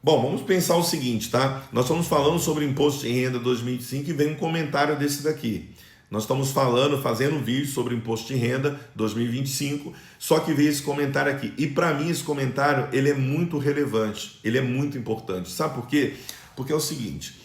Bom, vamos pensar o seguinte, tá? Nós estamos falando sobre imposto de renda 2025 e vem um comentário desse daqui. Nós estamos falando, fazendo um vídeo sobre imposto de renda 2025, só que veio esse comentário aqui. E para mim esse comentário, ele é muito relevante, ele é muito importante. Sabe por quê? Porque é o seguinte,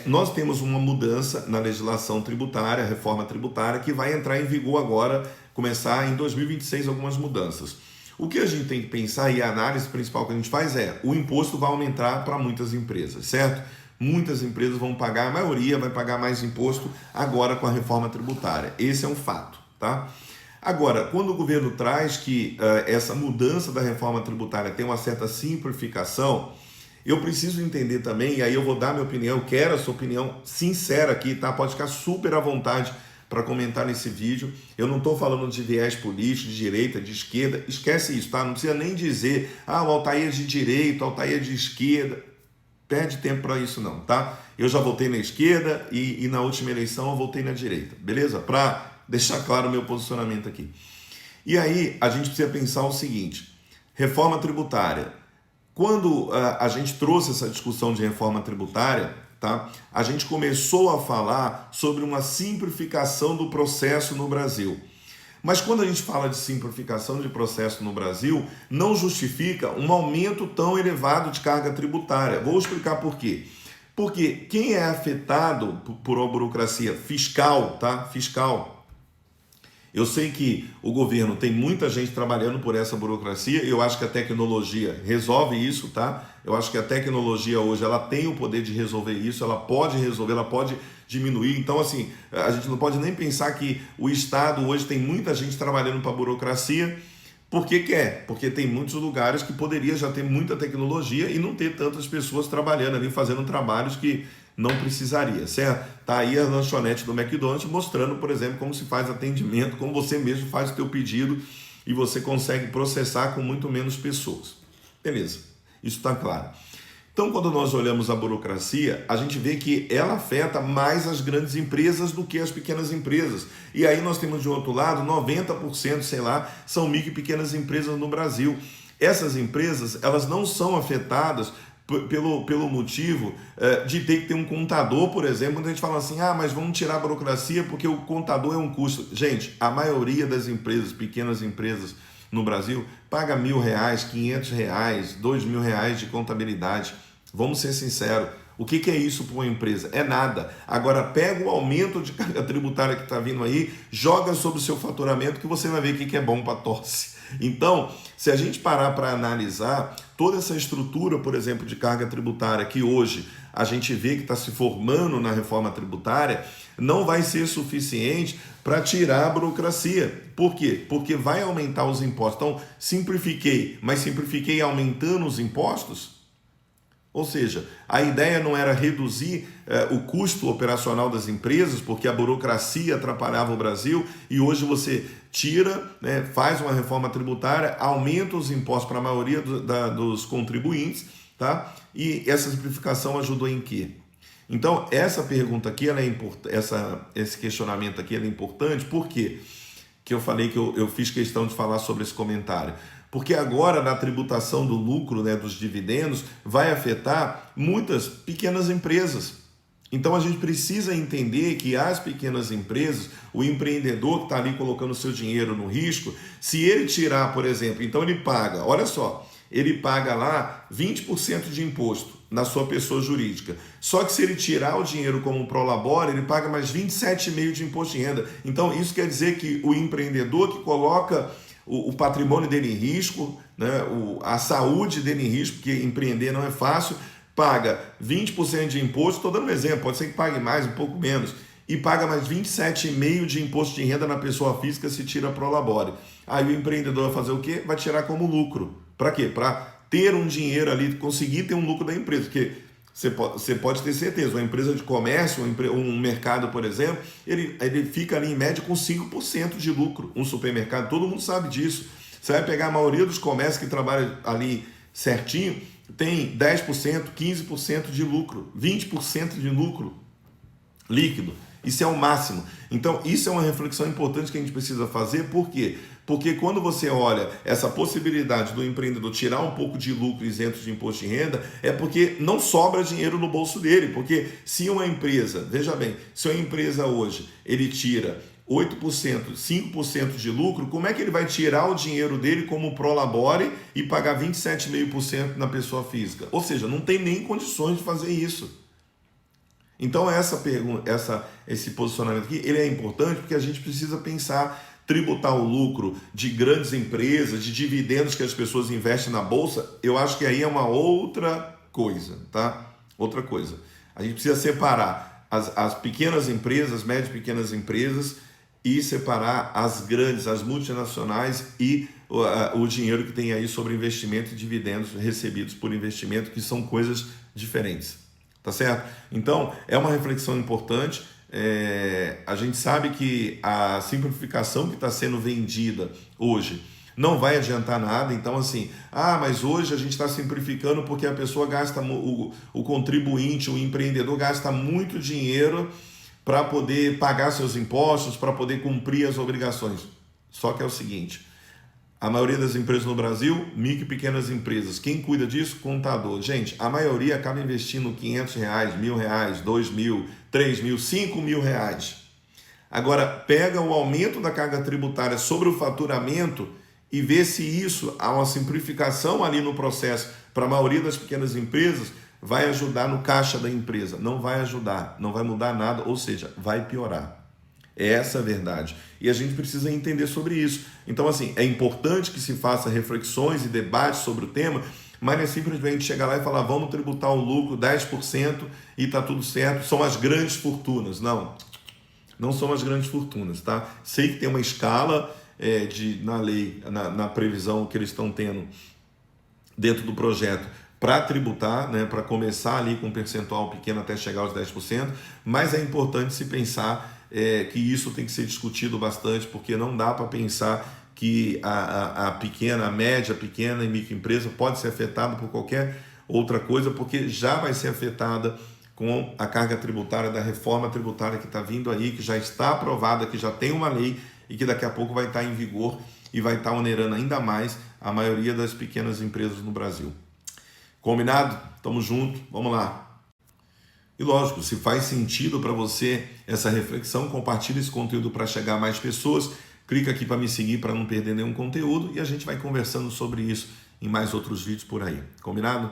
nós temos uma mudança na legislação tributária, reforma tributária, que vai entrar em vigor agora, começar em 2026 algumas mudanças. O que a gente tem que pensar e a análise principal que a gente faz é o imposto vai aumentar para muitas empresas, certo? Muitas empresas vão pagar, a maioria vai pagar mais imposto agora com a reforma tributária. Esse é um fato, tá? Agora, quando o governo traz que essa mudança da reforma tributária tem uma certa simplificação, eu preciso entender também, e aí eu vou dar minha opinião, eu quero a sua opinião sincera aqui, tá? Pode ficar super à vontade para comentar nesse vídeo. Eu não estou falando de viés político, de direita, de esquerda, esquece isso, tá? Não precisa nem dizer, o Altair é de direita, o Altair é de esquerda. Perde tempo para isso não, tá? Eu já votei na esquerda e na última eleição eu votei na direita, beleza? Para deixar claro o meu posicionamento aqui. E aí a gente precisa pensar o seguinte, reforma tributária. Quando a gente trouxe essa discussão de reforma tributária, tá? A gente começou a falar sobre uma simplificação do processo no Brasil. Mas quando a gente fala de simplificação de processo no Brasil, não justifica um aumento tão elevado de carga tributária. Vou explicar por quê. Porque quem é afetado por uma burocracia fiscal, tá? Fiscal. Eu sei que o governo tem muita gente trabalhando por essa burocracia, eu acho que a tecnologia resolve isso, tá? Eu acho que a tecnologia hoje ela tem o poder de resolver isso, ela pode resolver, ela pode diminuir. Então, assim, a gente não pode nem pensar que o Estado hoje tem muita gente trabalhando para a burocracia porque quer, porque tem muitos lugares que poderia já ter muita tecnologia e não ter tantas pessoas trabalhando ali, fazendo trabalhos que não precisaria, certo? Tá aí a lanchonete do McDonald's mostrando, por exemplo, como se faz atendimento, como você mesmo faz o teu pedido e você consegue processar com muito menos pessoas. Beleza, isso está claro. Então, quando nós olhamos a burocracia, a gente vê que ela afeta mais as grandes empresas do que as pequenas empresas. E aí nós temos de outro lado, 90%, sei lá, são micro e pequenas empresas no Brasil. Essas empresas, elas não são afetadas pelo motivo de ter que ter um contador, por exemplo, quando a gente fala assim, mas vamos tirar a burocracia porque o contador é um custo. Gente, a maioria das empresas, pequenas empresas no Brasil, paga R$1.000, R$500, R$2.000 de contabilidade. Vamos ser sinceros, o que é isso para uma empresa? É nada. Agora pega o aumento de carga tributária que está vindo aí, joga sobre o seu faturamento que você vai ver o que é bom para tosse. Então, se a gente parar para analisar toda essa estrutura, por exemplo, de carga tributária que hoje a gente vê que está se formando na reforma tributária, não vai ser suficiente para tirar a burocracia. Por quê? Porque vai aumentar os impostos. Então, simplifiquei, mas simplifiquei aumentando os impostos? Ou seja, a ideia não era reduzir o custo operacional das empresas, porque a burocracia atrapalhava o Brasil, e hoje você tira, faz uma reforma tributária, aumenta os impostos para a maioria dos contribuintes, tá? E essa simplificação ajudou em quê? Então, essa pergunta aqui, ela é esse questionamento aqui é importante, por quê? Que eu falei que eu fiz questão de falar sobre esse comentário. Porque agora na tributação do lucro, dos dividendos, vai afetar muitas pequenas empresas. Então a gente precisa entender que as pequenas empresas, o empreendedor que está ali colocando o seu dinheiro no risco, se ele tirar, por exemplo, então ele paga, olha só, ele paga lá 20% de imposto na sua pessoa jurídica. Só que se ele tirar o dinheiro como prolabore, ele paga mais 27,5% de imposto de renda. Então isso quer dizer que o empreendedor que coloca o patrimônio dele em risco, a saúde dele em risco, porque empreender não é fácil, paga 20% de imposto, estou dando um exemplo, pode ser que pague mais, um pouco menos, e paga mais 27,5% de imposto de renda na pessoa física se tira prolabore. Aí o empreendedor vai fazer o quê? Vai tirar como lucro. Para quê? Para ter um dinheiro ali, conseguir ter um lucro da empresa, porque você pode ter certeza, uma empresa de comércio, um mercado, por exemplo, ele fica ali em média com 5% de lucro. Um supermercado, todo mundo sabe disso. Você vai pegar a maioria dos comércios que trabalham ali certinho, tem 10%, 15% de lucro, 20% de lucro líquido. Isso é o máximo. Então, isso é uma reflexão importante que a gente precisa fazer. Por quê? Porque quando você olha essa possibilidade do empreendedor tirar um pouco de lucro isento de imposto de renda, é porque não sobra dinheiro no bolso dele. Porque se uma empresa, veja bem, se uma empresa hoje ele tira 8%, 5% de lucro, como é que ele vai tirar o dinheiro dele como prolabore e pagar 27,5% na pessoa física? Ou seja, não tem nem condições de fazer isso. Então essa pergunta, esse posicionamento aqui, ele é importante porque a gente precisa pensar, tributar o lucro de grandes empresas, de dividendos que as pessoas investem na bolsa. Eu acho que aí é uma outra coisa, tá? Outra coisa. A gente precisa separar as pequenas empresas, médias e pequenas empresas, e separar as grandes, as multinacionais e o dinheiro que tem aí sobre investimento e dividendos recebidos por investimento, que são coisas diferentes. Tá certo? Então, é uma reflexão importante. A gente sabe que a simplificação que está sendo vendida hoje não vai adiantar nada. Então, assim, mas hoje a gente está simplificando porque a pessoa gasta, o contribuinte, o empreendedor gasta muito dinheiro para poder pagar seus impostos, para poder cumprir as obrigações. Só que é o seguinte, a maioria das empresas no Brasil, micro e pequenas empresas, quem cuida disso? Contador. Gente, a maioria acaba investindo R$500, R$1.000, R$2.000, R$3.000, R$5.000. Agora, pega o aumento da carga tributária sobre o faturamento e vê se isso, há uma simplificação ali no processo para a maioria das pequenas empresas, vai ajudar no caixa da empresa. Não vai ajudar, não vai mudar nada, ou seja, vai piorar. É essa a verdade. E a gente precisa entender sobre isso. Então, assim, é importante que se faça reflexões e debates sobre o tema, mas não é simplesmente chegar lá e falar, vamos tributar o lucro 10% e está tudo certo, são as grandes fortunas. Não, não são as grandes fortunas, tá? Sei que tem uma escala na lei, na previsão que eles estão tendo dentro do projeto para tributar, né, para começar ali com um percentual pequeno até chegar aos 10%, mas é importante se pensar que isso tem que ser discutido bastante, porque não dá para pensar que a pequena, a média, pequena e microempresa pode ser afetada por qualquer outra coisa, porque já vai ser afetada com a carga tributária da reforma tributária que está vindo aí, que já está aprovada, que já tem uma lei e que daqui a pouco vai estar em vigor e vai estar onerando ainda mais a maioria das pequenas empresas no Brasil. Combinado? Tamo junto, vamos lá. E lógico, se faz sentido para você essa reflexão, compartilhe esse conteúdo para chegar a mais pessoas. Clica aqui para me seguir para não perder nenhum conteúdo e a gente vai conversando sobre isso em mais outros vídeos por aí. Combinado?